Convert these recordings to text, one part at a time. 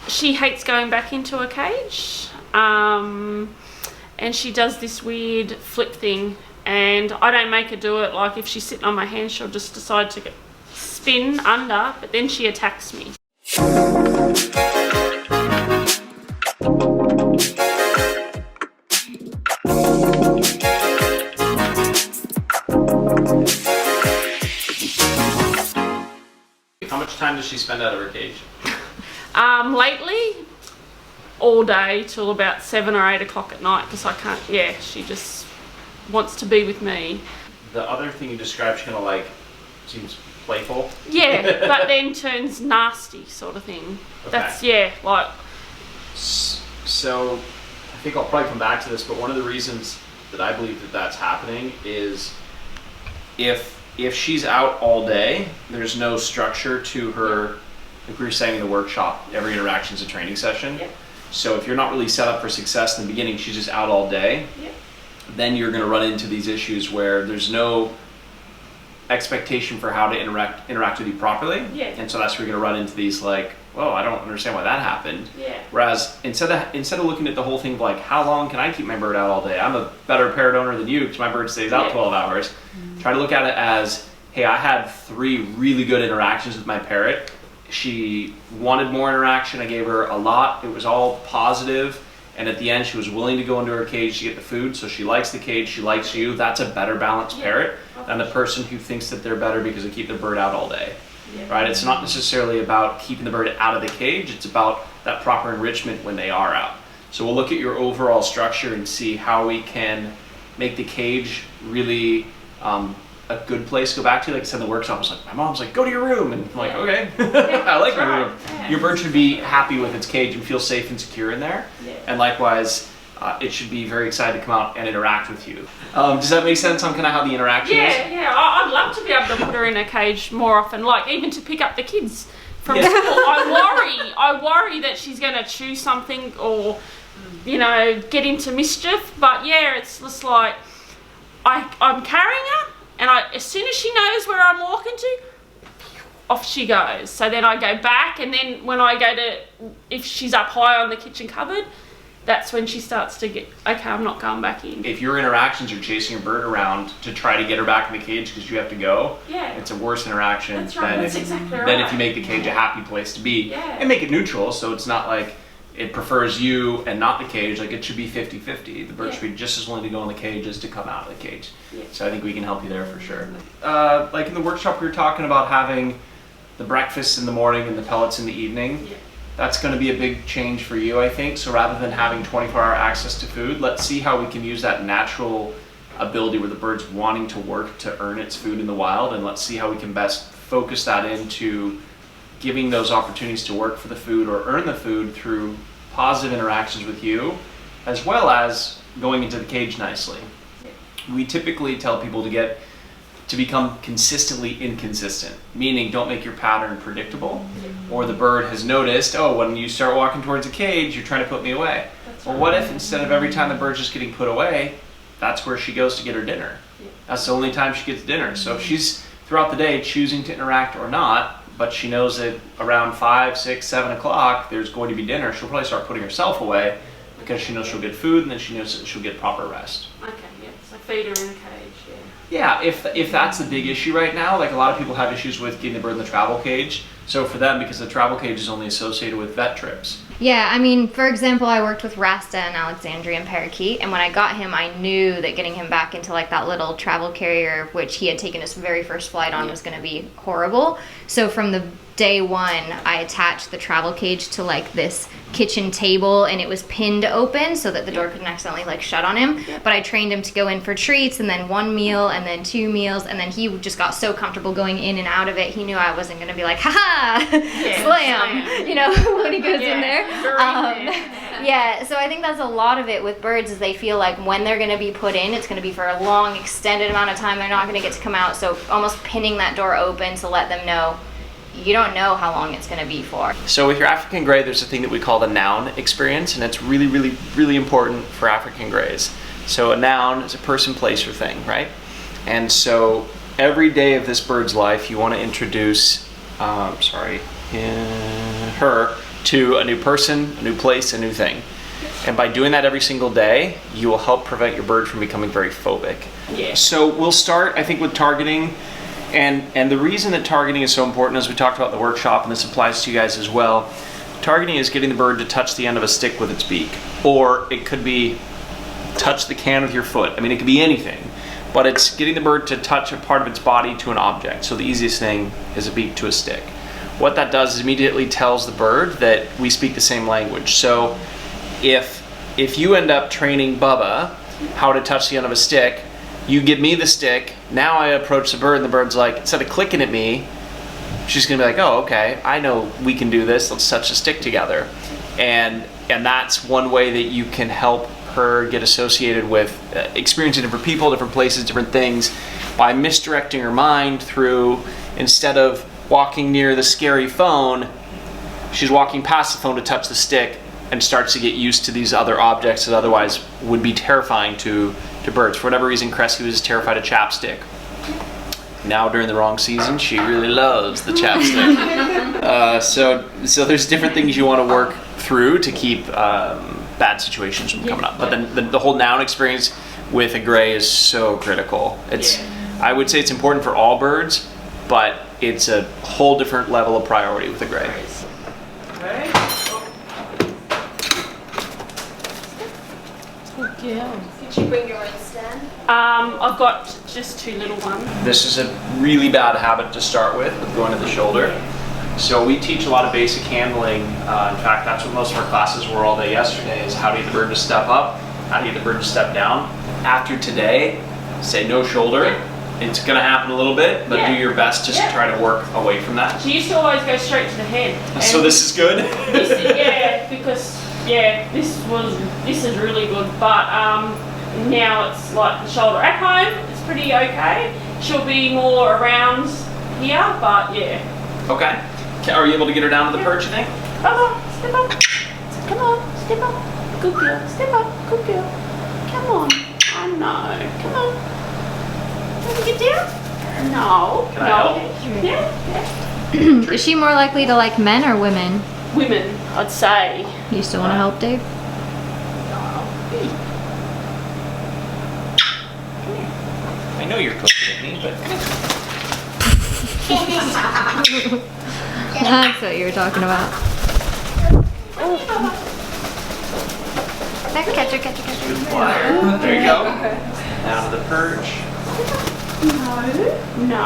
she hates going back into a cage, and she does this weird flip thing, and I don't make her do it. Like if she's sitting on my hand, she'll just decide to spin under, but then she attacks me. How much time does she spend out of her cage? Lately, all day till about 7 or 8 o'clock at night, because I can't, she just wants to be with me. The other thing you described, she kind of like seems playful. Yeah, but then turns nasty sort of thing. Okay. That's, like... So, I think I'll probably come back to this, but one of the reasons that I believe that that's happening is if she's out all day, there's no structure to her, like we were saying in the workshop, every interaction is a training session. Yeah. So if you're not really set up for success in the beginning, she's just out all day, then you're going to run into these issues where there's no expectation for how to interact with you properly. Yeah. And so that's where you're going to run into these like, whoa, I don't understand why that happened. Yeah. Whereas instead of looking at the whole thing of like, how long can I keep my bird out all day? I'm a better parrot owner than you because my bird stays out 12 hours. Try to look at it as, hey, I had 3 really good interactions with my parrot. She wanted more interaction. I gave her a lot. It was all positive. And at the end, she was willing to go into her cage to get the food. So she likes the cage. She likes you. That's a better balanced parrot than the person who thinks that they're better because they keep their bird out all day. Yeah. Right? It's not necessarily about keeping the bird out of the cage. It's about that proper enrichment when they are out. So we'll look at your overall structure and see how we can make the cage really a good place to go back to. Like I said in the workshop, I was like, my mom's like, go to your room. And I'm like, okay, I like my room. Yeah. Your bird should be happy with its cage and feel safe and secure in there. Yeah. And likewise, it should be very excited to come out and interact with you. Does that make sense on kind of how the interaction is? Yeah, I'd love to be able to put her in a cage more often, like even to pick up the kids from school. I worry that she's going to chew something or, get into mischief. But it's just like, I'm carrying her, and as soon as she knows where I'm walking to, off she goes. So then I go back, and then when I go to, if she's up high on the kitchen cupboard, that's when she starts to get, okay, I'm not going back in. If your interactions are chasing your bird around to try to get her back in the cage because you have to go, it's a worse interaction than if you make the cage a happy place to be. Yeah. And make it neutral, so it's not like it prefers you and not the cage. Like it should be 50-50. The bird should be just as willing to go in the cage as to come out of the cage. Yeah. So I think we can help you there for sure. Like in the workshop we were talking about having the breakfast in the morning and the pellets in the evening. Yeah. That's going to be a big change for you, I think. So rather than having 24-hour access to food, let's see how we can use that natural ability where the bird's wanting to work to earn its food in the wild, and let's see how we can best focus that into giving those opportunities to work for the food or earn the food through positive interactions with you, as well as going into the cage nicely. We typically tell people to become consistently inconsistent, meaning don't make your pattern predictable, or the bird has noticed, when you start walking towards a cage, you're trying to put me away. Well, what if instead of every time the bird's just getting put away, that's where she goes to get her dinner? That's the only time she gets dinner. So if she's throughout the day choosing to interact or not, but she knows that around 5, 6, 7 o'clock there's going to be dinner, she'll probably start putting herself away because she knows she'll get food, and then she knows that she'll get proper rest. Okay, so feed her in a cage, Yeah, if that's the big issue right now, like a lot of people have issues with getting the bird in the travel cage. So for them, because the travel cage is only associated with vet trips. Yeah, I mean, for example, I worked with Rasta, an Alexandrian parakeet, and when I got him, I knew that getting him back into like that little travel carrier, which he had taken his very first flight on, was going to be horrible. So from the day one, I attached the travel cage to like this kitchen table, and it was pinned open so that the door couldn't accidentally like shut on him. But I trained him to go in for treats, and then 1 meal, and then 2 meals, and then he just got so comfortable going in and out of it. He knew I wasn't going to be like, ha-ha, slam, when he goes in there. So I think that's a lot of it with birds, is they feel like when they're going to be put in, it's going to be for a long, extended amount of time. They're not going to get to come out. So almost pinning that door open to let them know you don't know how long it's going to be for. So with your African gray, there's a thing that we call the NOUN Experience, and it's really, really, really important for African grays. So a noun is a person, place, or thing, right? And so every day of this bird's life, you want to introduce her to a new person, a new place, a new thing. And by doing that every single day, you will help prevent your bird from becoming very phobic. Yeah. So we'll start, I think, with targeting. And the reason that targeting is so important, as we talked about in the workshop, and this applies to you guys as well, targeting is getting the bird to touch the end of a stick with its beak. Or it could be touch the can with your foot. I mean, it could be anything. But it's getting the bird to touch a part of its body to an object. So the easiest thing is a beak to a stick. What that does is immediately tells the bird that we speak the same language. So if you end up training Bubba how to touch the end of a stick, you give me the stick, now I approach the bird and the bird's like, instead of clicking at me, she's gonna be like, oh, okay, I know we can do this, let's touch the stick together. And that's one way that you can help her get associated with experiencing different people, different places, different things, by misdirecting her mind through, instead of walking near the scary phone, she's walking past the phone to touch the stick and starts to get used to these other objects that otherwise would be terrifying to birds. For whatever reason, Cressy was terrified of chapstick. Now during the wrong season, she really loves the chapstick. So there's different things you want to work through to keep bad situations from coming up. But then the whole noun experience with a gray is so critical. I would say it's important for all birds, but it's a whole different level of priority with a gray. Okay. Yeah. Did you bring your own stand? I've got just 2 little ones. This is a really bad habit to start with going to the shoulder. So we teach a lot of basic handling. In fact, that's what most of our classes were all day yesterday, is how to get the bird to step up, how to get the bird to step down. After today, say no shoulder. It's gonna happen a little bit, but do your best just to try to work away from that. She used to always go straight to the head. So this is good? Because this is really good, but now it's like the shoulder. At home, it's pretty okay. She'll be more around here, but yeah. Okay. Are you able to get her down to the perch, you think? Come on, step up. Come on, step up. Good girl. Step up. Good girl. Come on. I know. Come on. Can we get down? No. Can I help? Yeah. Is she more likely to like men or women? Women, I'd say. You still want to help, Dave? I know you're cooking at me, but... That's what you were talking about. Catch her. Good flyer. There you go. Down to the perch. No.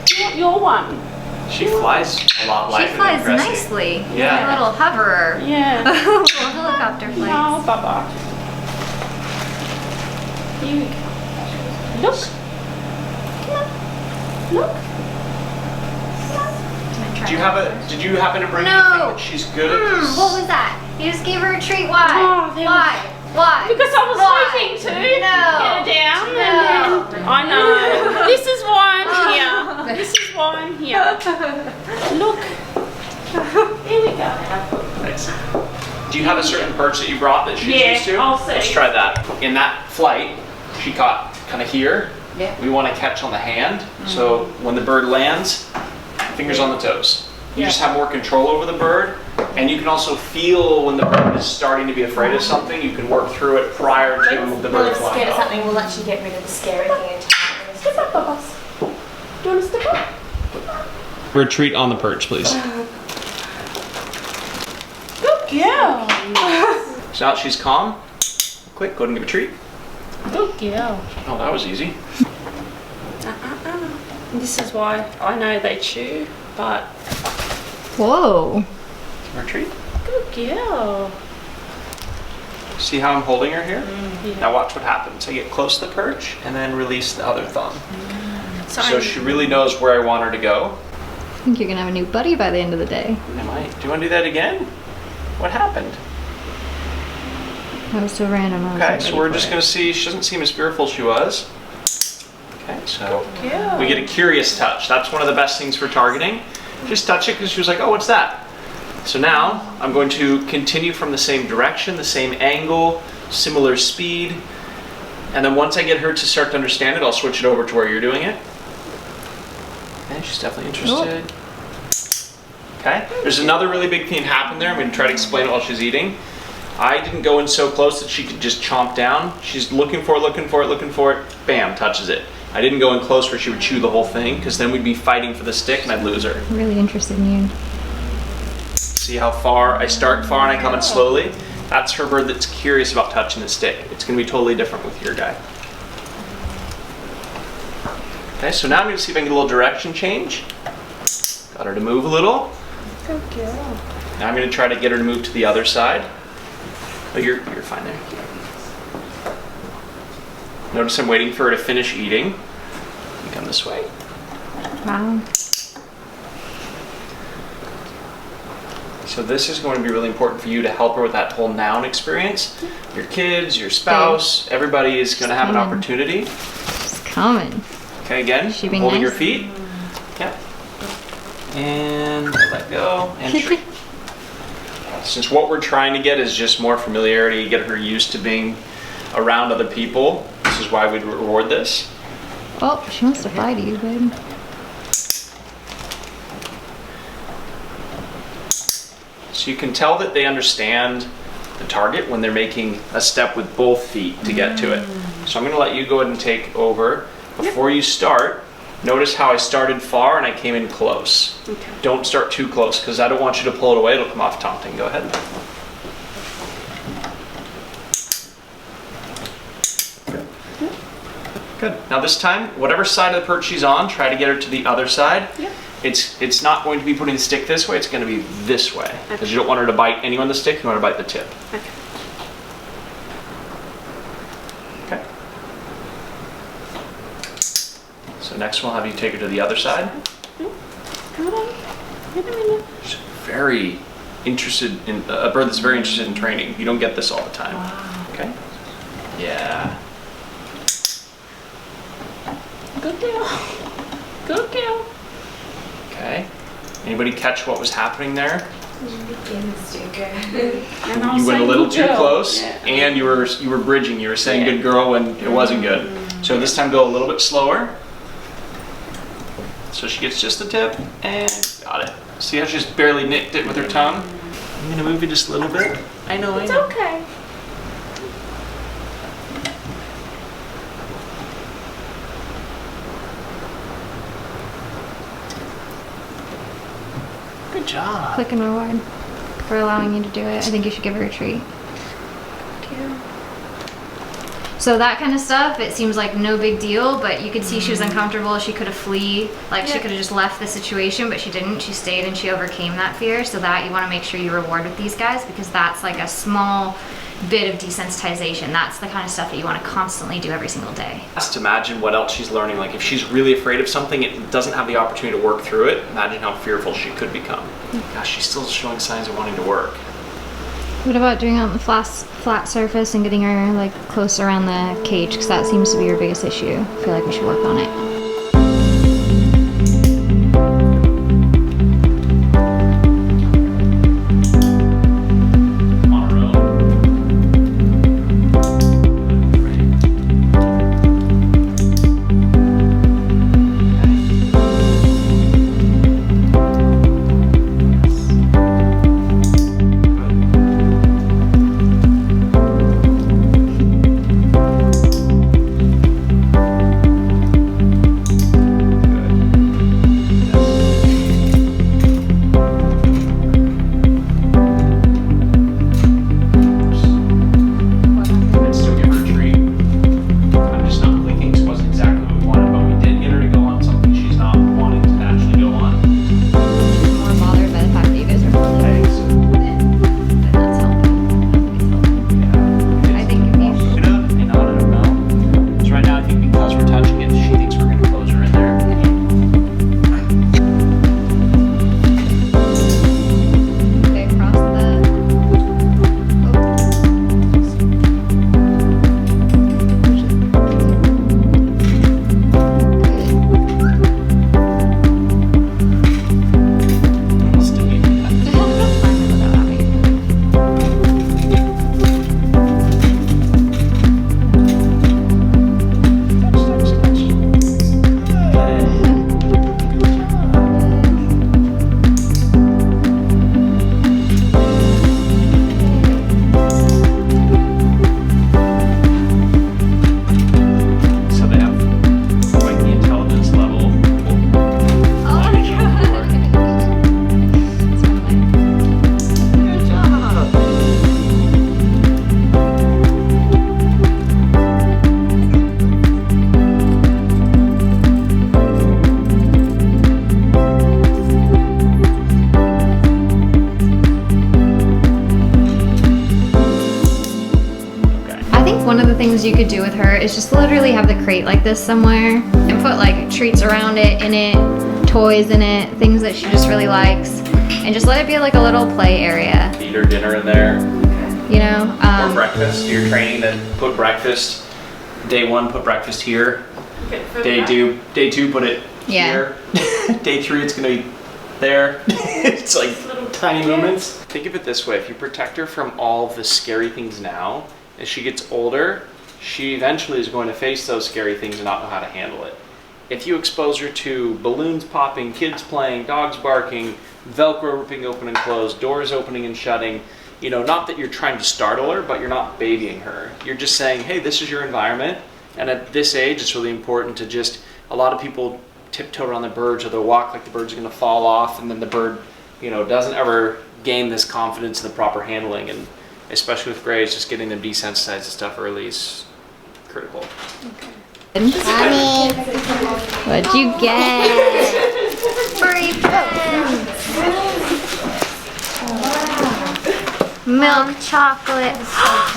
You want your one? She flies a lot lighter She flies than Cressy. nicely. Yeah. A little hoverer. Yeah. Little helicopter flights. No, Bubba. Here we go. Look. Come on. Look. Did you happen to bring No. anything that she's good at? What was that? You just gave her a treat. Why? Oh, there Why? Why? Because I was Why? hoping to No. get her down. No. And then, I know. This is why I'm here. This is why I'm here. Look. Here we go. Thanks. Do you have a certain perch that you brought that she's used to? I'll see. Let's try that. In that flight, she caught kind of here. Yeah. We want to catch on the hand. So when the bird lands, fingers on the toes. You just have more control over the bird. And you can also feel when the bird is starting to be afraid of something. You can work through it prior to the bird it's flying scared of off. something, we'll actually get rid of the scary thing entirely. Step up, Bubba. Do you want to step up? Retreat on the perch, please. Good girl. So now she's calm. Quick, go ahead and give a treat. Good girl. Oh, that was easy. This is why I know they chew, but Whoa. Retreat. good girl. See how I'm holding her here? Yeah. Now watch what happens. I get close to the perch and then release the other thumb. So I'm- she really knows where I want her to go. I think you're gonna have a new buddy by the end of the day. I might. Do you want to do that again? What happened? That was so random. Okay, so we're just going to see. She doesn't seem as fearful as she was. Okay, so girl. we get a curious touch. That's one of the best things for targeting. Just touch it because she was like, oh, what's that? So now I'm going to continue from the same direction, the same angle, similar speed. And then once I get her to start to understand it, I'll switch it over to where you're doing it. And she's definitely interested. Okay? There's another really big thing happened there. I'm going to try to explain it while she's eating. I didn't go in so close that she could just chomp down. She's looking for it, bam, touches it. I didn't go in close where she would chew the whole thing, because then we'd be fighting for the stick and I'd lose her. I'm really interested in you. See how far I start far and I come in slowly? That's her bird that's curious about touching the stick. It's going to be totally different with your guy. Okay, so now I'm going to see if I can get a little direction change. Got her to move a little. Good girl. Now I'm going to try to get her to move to the other side. Oh, you're fine there. Notice I'm waiting for her to finish eating. You come this way. Wow. So this is going to be really important for you to help her with that whole noun experience. Your kids, your spouse, everybody is going to have an opportunity. She's coming. Okay, again, holding your feet. Yep. And let go and treat. Since what we're trying to get is just more familiarity, get her used to being around other people, this is why we'd reward this. Oh, she wants to fly to you, babe. So you can tell that they understand the target when they're making a step with both feet to get to it. So I'm going to let you go ahead and take over. Before you start, notice how I started far and I came in close. Okay. Don't start too close because I don't want you to pull it away. It'll come off taunting. Go ahead. Good. Now this time, whatever side of the perch she's on, try to get her to the other side. Yep. It's not going to be putting the stick this way, it's going to be this way. Because you don't want her to bite any on the stick, you want her to bite the tip. Okay. Okay. So next we'll have you take her to the other side. Come on. She's very interested in, a bird that's very interested in training. You don't get this all the time. Wow. Okay? Yeah. Good girl. Good girl. Okay. Anybody catch what was happening there? And you went a little too close, and you were bridging. You were saying good girl when it wasn't good. So this time go a little bit slower. So she gets just the tip, and got it. See how she just barely nicked it with her tongue? I'm gonna move you just a little bit. I know. It's okay. Good job. Click and reward for allowing you to do it. I think you should give her a treat. So that kind of stuff, it seems like no big deal, but you could see she was uncomfortable. She could have flee, like she could have just left the situation, but she didn't. She stayed and she overcame that fear. So that you want to make sure you reward with these guys, because that's like a small bit of desensitization. That's the kind of stuff that you want to constantly do every single day. Just imagine what else she's learning. Like if she's really afraid of something, it doesn't have the opportunity to work through it. Imagine how fearful she could become. Gosh, she's still showing signs of wanting to work. What about doing it on the flat surface and getting her like close around the cage, because that seems to be your biggest issue. I feel like we should work on it. one of the things you could do with her is just literally have the crate like this somewhere and put like treats around it, in it, toys in it, things that she just really likes, and just let it be like a little play area. Feed her dinner in there. You know? Or breakfast. You're training to put breakfast. Day 1, put breakfast here. Day 2, put it here. Day 3, it's gonna be there. It's like little tiny movements. Think of it this way: if you protect her from all of the scary things now, as she gets older, she eventually is going to face those scary things and not know how to handle it. If you expose her to balloons popping, kids playing, dogs barking, Velcro ripping open and closed, doors opening and shutting, you know, not that you're trying to startle her, but you're not babying her. You're just saying, hey, this is your environment. And at this age, it's really important to just, a lot of people tiptoe around the birds, or they'll walk like the bird's gonna fall off, and then the bird, you know, doesn't ever gain this confidence in the proper handling. And especially with grays, just getting them desensitized to stuff early is critical. Okay. Mommy, what'd you get? Furry friends. Milk chocolate.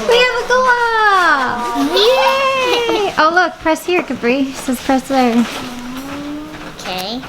We have a glove! Yay! Oh look, press here, Capri. It says press there. Okay.